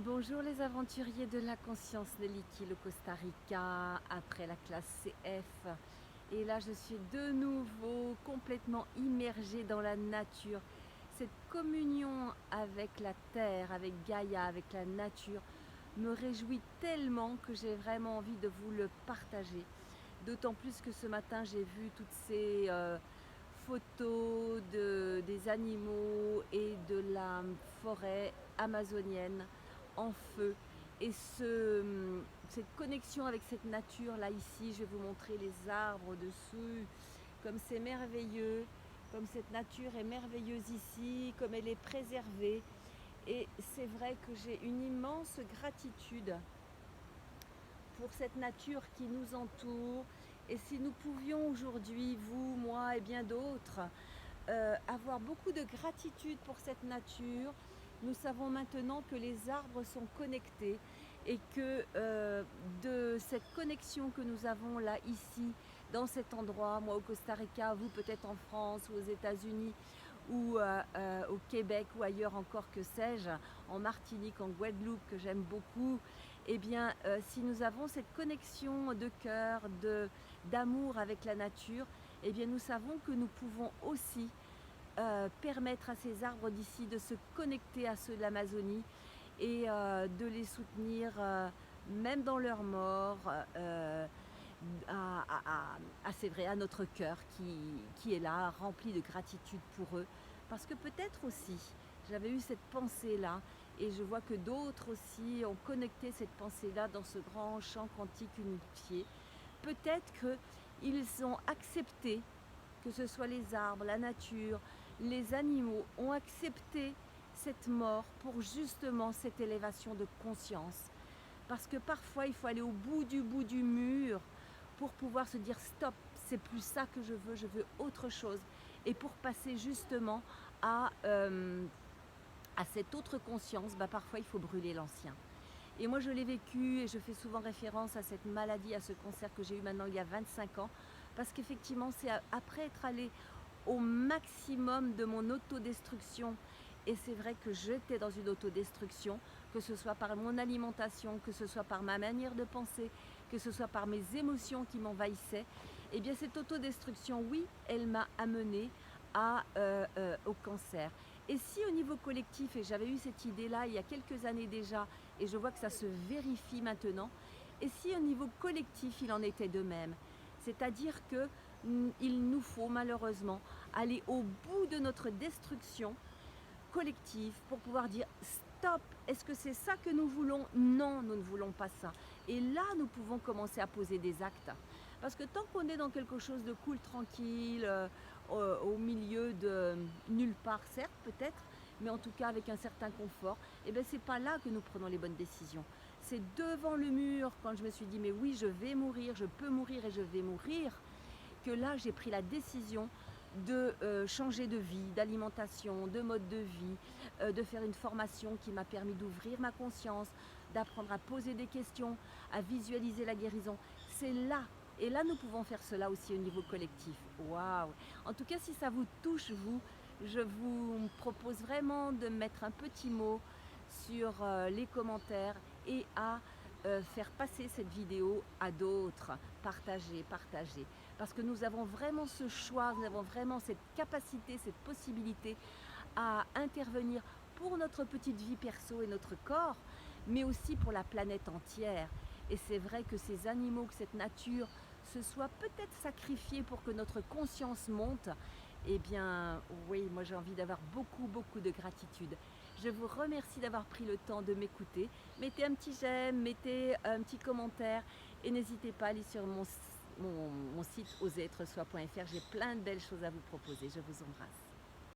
Bonjour les aventuriers de la conscience, Nelly Kiel au Costa Rica après la classe CF. Et là je suis de nouveau complètement immergée dans la nature. Cette communion avec la terre, avec Gaïa, avec la nature me réjouit tellement que j'ai vraiment envie de vous le partager. D'autant plus que ce matin j'ai vu toutes ces photos des animaux et de la forêt amazonienne en feu. Et cette connexion avec cette nature là ici, je vais vous montrer les arbres dessus, comme c'est merveilleux, comme cette nature est merveilleuse ici, comme elle est préservée. Et c'est vrai que j'ai une immense gratitude pour cette nature qui nous entoure. Et si nous pouvions aujourd'hui, vous, moi et bien d'autres, avoir beaucoup de gratitude pour cette nature, nous savons maintenant que les arbres sont connectés et que de cette connexion que nous avons là, ici, dans cet endroit, moi au Costa Rica, vous peut-être en France ou aux États-Unis ou au Québec ou ailleurs encore, que sais-je, en Martinique, en Guadeloupe, que j'aime beaucoup, eh bien, si nous avons cette connexion de cœur, d'amour avec la nature, eh bien, nous savons que nous pouvons aussi permettre à ces arbres d'ici de se connecter à ceux de l'Amazonie et de les soutenir même dans leur mort, c'est vrai, à notre cœur qui est là, rempli de gratitude pour eux. Parce que peut-être aussi, j'avais eu cette pensée-là, et je vois que d'autres aussi ont connecté cette pensée-là dans ce grand chant quantique unifié. Peut-être qu'ils ont accepté, que ce soit les arbres, la nature, les animaux, ont accepté cette mort pour justement cette élévation de conscience. Parce que parfois, il faut aller au bout du mur pour pouvoir se dire stop, c'est plus ça que je veux autre chose. Et pour passer justement à cette autre conscience, parfois il faut brûler l'ancien. Et moi je l'ai vécu et je fais souvent référence à cette maladie, à ce cancer que j'ai eu maintenant il y a 25 ans, parce qu'effectivement c'est après être allé au maximum de mon autodestruction, et c'est vrai que j'étais dans une autodestruction, que ce soit par mon alimentation, que ce soit par ma manière de penser, que ce soit par mes émotions qui m'envahissaient, et bien cette autodestruction, oui, elle m'a amenée au cancer. Et si au niveau collectif, et j'avais eu cette idée-là il y a quelques années déjà, et je vois que ça se vérifie maintenant, et si au niveau collectif il en était de même, c'est-à-dire que il nous faut malheureusement aller au bout de notre destruction collective pour pouvoir dire stop, est-ce que c'est ça que nous voulons? Non, nous ne voulons pas ça. Et là, nous pouvons commencer à poser des actes. Parce que tant qu'on est dans quelque chose de cool, tranquille, au milieu de nulle part, certes, peut-être, mais en tout cas avec un certain confort, et bien c'est pas là que nous prenons les bonnes décisions. C'est devant le mur, quand je me suis dit mais oui, je vais mourir, je peux mourir et je vais mourir, que là j'ai pris la décision de changer de vie, d'alimentation, de mode de vie, de faire une formation qui m'a permis d'ouvrir ma conscience, d'apprendre à poser des questions, à visualiser la guérison. C'est là. Et là, nous pouvons faire cela aussi au niveau collectif. Waouh! En tout cas, si ça vous touche, vous, je vous propose vraiment de mettre un petit mot sur les commentaires et à faire passer cette vidéo à d'autres. Partager, partager. Parce que nous avons vraiment ce choix, nous avons vraiment cette capacité, cette possibilité à intervenir pour notre petite vie perso et notre corps, mais aussi pour la planète entière. Et c'est vrai que ces animaux, que cette nature se soit peut-être sacrifiée pour que notre conscience monte, eh bien oui, moi j'ai envie d'avoir beaucoup de gratitude. Je vous remercie d'avoir pris le temps de m'écouter. Mettez un petit j'aime, mettez un petit commentaire et n'hésitez pas à aller sur mon site oseretresoi.fr. J'ai plein de belles choses à vous proposer. Je vous embrasse.